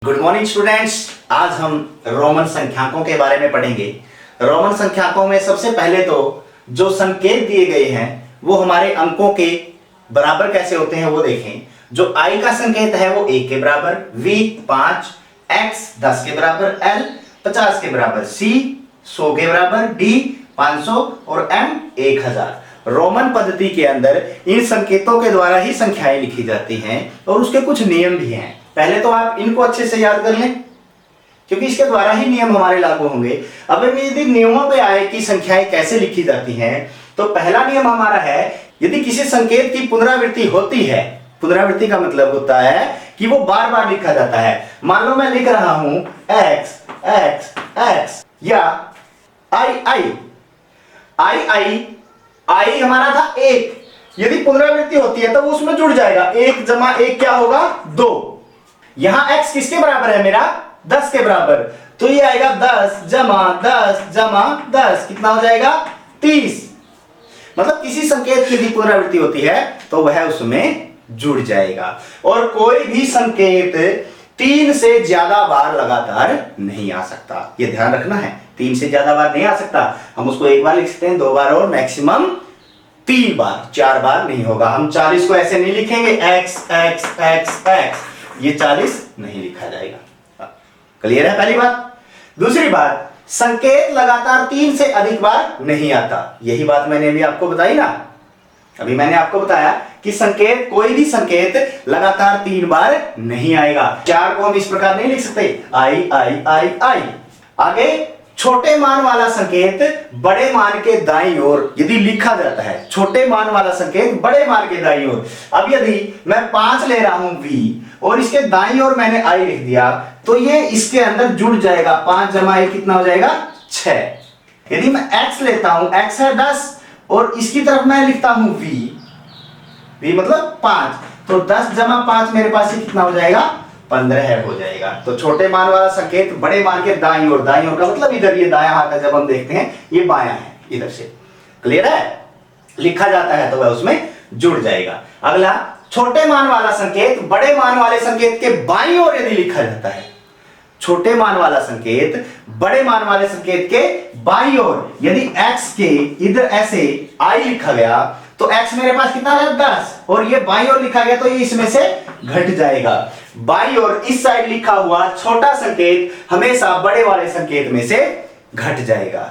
Good morning students. आज हम Roman संख्याकों के बारे में पढ़ेंगे। रोमन संख्याकों में सबसे पहले तो जो संकेत दिए गए हैं वो हमारे अंकों के बराबर कैसे होते हैं वो देखें। जो i का संकेत है वो 1 के बराबर, v 5, x 10 के बराबर, l 50 के बराबर, c 100 के बराबर, d 500 और m 1000। रोमन पद्धति के अंदर इन संकेतों के द्वारा ही संख्याएं लिखी जाती हैं और उसके कुछ नियम भी हैं। पहले तो आप इनको अच्छे से याद कर लें क्योंकि इसके द्वारा ही नियम हमारे लागू होंगे। अब हम यदि नियमों पे आए कि संख्याएं कैसे लिखी जाती हैं तो पहला नियम हमारा है, यदि किसी संकेत की पुनरावृत्ति होती है, पुनरावृत्ति का मतलब होता है कि वो बार बार लिखा जाता है। मान लो मैं लिख रहा हूं x x x या i हमारा था 1, यदि पुनरावृत्ति होती है तो वो उसमें जुड़ जाएगा। 1 जमा 1 क्या होगा 2। यहां x किसके बराबर है मेरा 10 के बराबर, तो ये आएगा 10 जमा 10 जमा 10 कितना हो जाएगा 30। मतलब किसी संकेत की यदि पुनरावृत्ति होती है तो वह उसमें जुड़ जाएगा। और कोई भी संकेत 3 से ज्यादा बार लगातार नहीं आ सकता, ये ध्यान रखना है। 3 से ज्यादा बार नहीं आ सकता। हम उसको एक बार लिख सकते हैं, 2 बार और मैक्सिमम 3 बार, 4 बार नहीं होगा। हम 40 को ऐसे नहीं लिखेंगे x x x x, ये 40 नहीं लिखा जाएगा। क्लियर है पहली बात। दूसरी बात, संकेत लगातार 3 से अधिक बार नहीं आता। यही बात मैंने अभी आपको बताई ना। अभी मैंने आपको बताया कि संकेत, कोई भी संकेत लगातार 3 बार नहीं आएगा। 4 को हम इस प्रकार नहीं लिख सकते आई आई आई आई। आगे, छोटे मान वाला संकेत बड़े मान के दाईं ओर यदि लिखा जाता है, छोटे मान वाला संकेत बड़े मान के दाईं ओर। अब यदि मैं 5 ले रहा हूं v और इसके दाईं ओर मैंने i लिख दिया तो ये इसके अंदर जुड़ जाएगा। 5 जमा 1 कितना हो जाएगा 6। यदि मैं x लेता हूं, x है 10 और इसकी तरफ मैं लिखता हूं v मतलब 5, तो 10 जमा 5 मेरे पास ये कितना हो जाएगा 15 हो जाएगा। तो छोटे मान वाला संकेत बड़े मान के दाईं ओर, दाईं ओर का मतलब इधर, ये दायां हाथ है, जब हम देखते हैं ये बायां है इधर से। क्लियर है, लिखा जाता है तो वह उसमें जुड़ जाएगा। अगला, छोटे मान वाला संकेत बड़े मान वाले संकेत के बाईं ओर यदि लिखा जाता है, छोटे मान वाला संकेत बड़े मान वाले संकेत के बाईं ओर यदि x के इधर ऐसे i लिखा गया तो x मेरे पास कितना है 10 और ये बाईं ओर लिखा गया तो ये इसमें से घट जाएगा। बाईं ओर इस साइड लिखा हुआ छोटा संकेत हमेशा बड़े वाले संकेत में से घट जाएगा।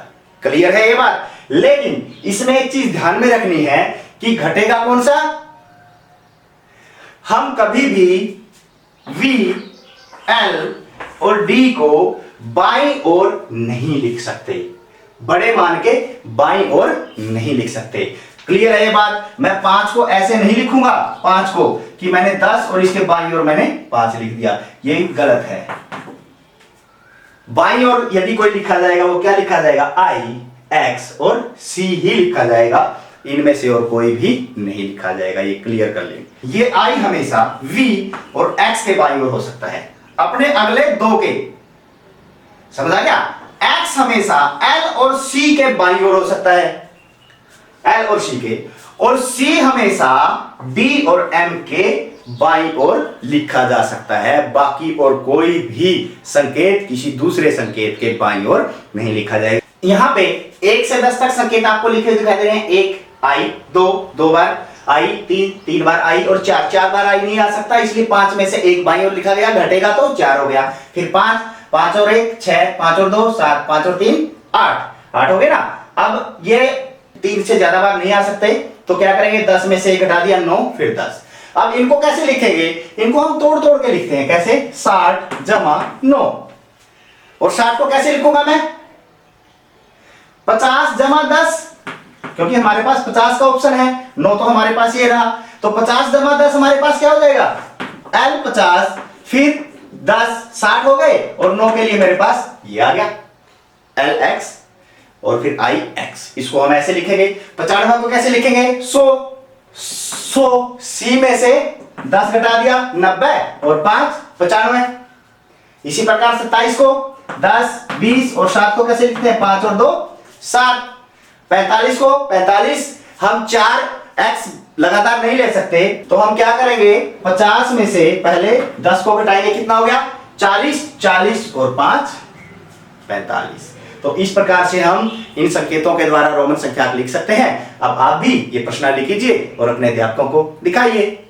क्लियर है ये बात। लेकिन इसमें एक चीज ध्यान में रखनी है कि घटेगा कौन सा। हम कभी भी v, l और d को बाईं ओर नहीं लिख सकते, बड़े मान के बाईं ओर नहीं लिख सकते। क्लियर है ये बात। मैं 5 को ऐसे नहीं लिखूंगा, 5 को कि मैंने 10 और इसके बाईं ओर मैंने 5 लिख दिया, ये गलत है। बाईं ओर यदि कोई लिखा जाएगा वो क्या लिखा जाएगा i, x और c ही लिखा जाएगा, इनमें से और कोई भी नहीं लिखा जाएगा। ये क्लियर कर लें। ये i हमेशा v और x के बाईं ओर हो सकता है, अपने अगले 2 के। समझा क्या। x हमेशा l और c के बाईं ओर हो सकता है, l और c के, और c हमेशा d और m के बाईं ओर लिखा जा सकता है। बाकी और कोई भी संकेत किसी दूसरे संकेत के बाईं ओर नहीं लिखा जाएगा। यहां पे 1 से 10 तक संकेत आपको लिखे दिखाई दे रहे हैं। 1 i, 2 bar i, 3 bar i और 4 बार i नहीं आ सकता, इसलिए 5 में से 1 बाईं ओर लिखा गया, घटेगा तो 4 हो गया। फिर 5 और 1 6, 5 और 2 7, 5 और 3 8 हो गए ना। अब ये 3 से ज्यादा बार नहीं आ सकते तो क्या करेंगे, 10 में से 1 घटा दिया 9, फिर 10। अब इनको कैसे लिखेंगे, इनको हम तोड़ तोड़ के लिखते हैं। कैसे, 60 जमा 9, और 60 को कैसे लिखूंगा मैं 50 जमा 10, क्योंकि हमारे पास 50 का ऑप्शन है, 9 तो हमारे पास ये रहा, तो 50 जमा 10 हमारे पास क्या हो जाएगा l 50, फिर 10 60 हो गए और 9 के लिए मेरे पास ये आ गया lx और फिर ix। इसको हम ऐसे लिखेंगे। 95 को कैसे लिखेंगे 100 c में से 10 घटा दिया 90 और 5 95। इसी प्रकार 27 को 10 20 और 7 को कैसे लिखते हैं 5 और 2 7। 45 को 45 हम 4x लगातार नहीं ले सकते तो हम क्या करेंगे 50 में से पहले 10 को घटाएंगे, कितना हो गया 40, 40 और 5 45। तो इस प्रकार से हम इन संकेतों के द्वारा रोमन संख्या लिख सकते हैं। अब आप भी ये प्रश्नावली कीजिए और अपने अध्यापकों को दिखाइए।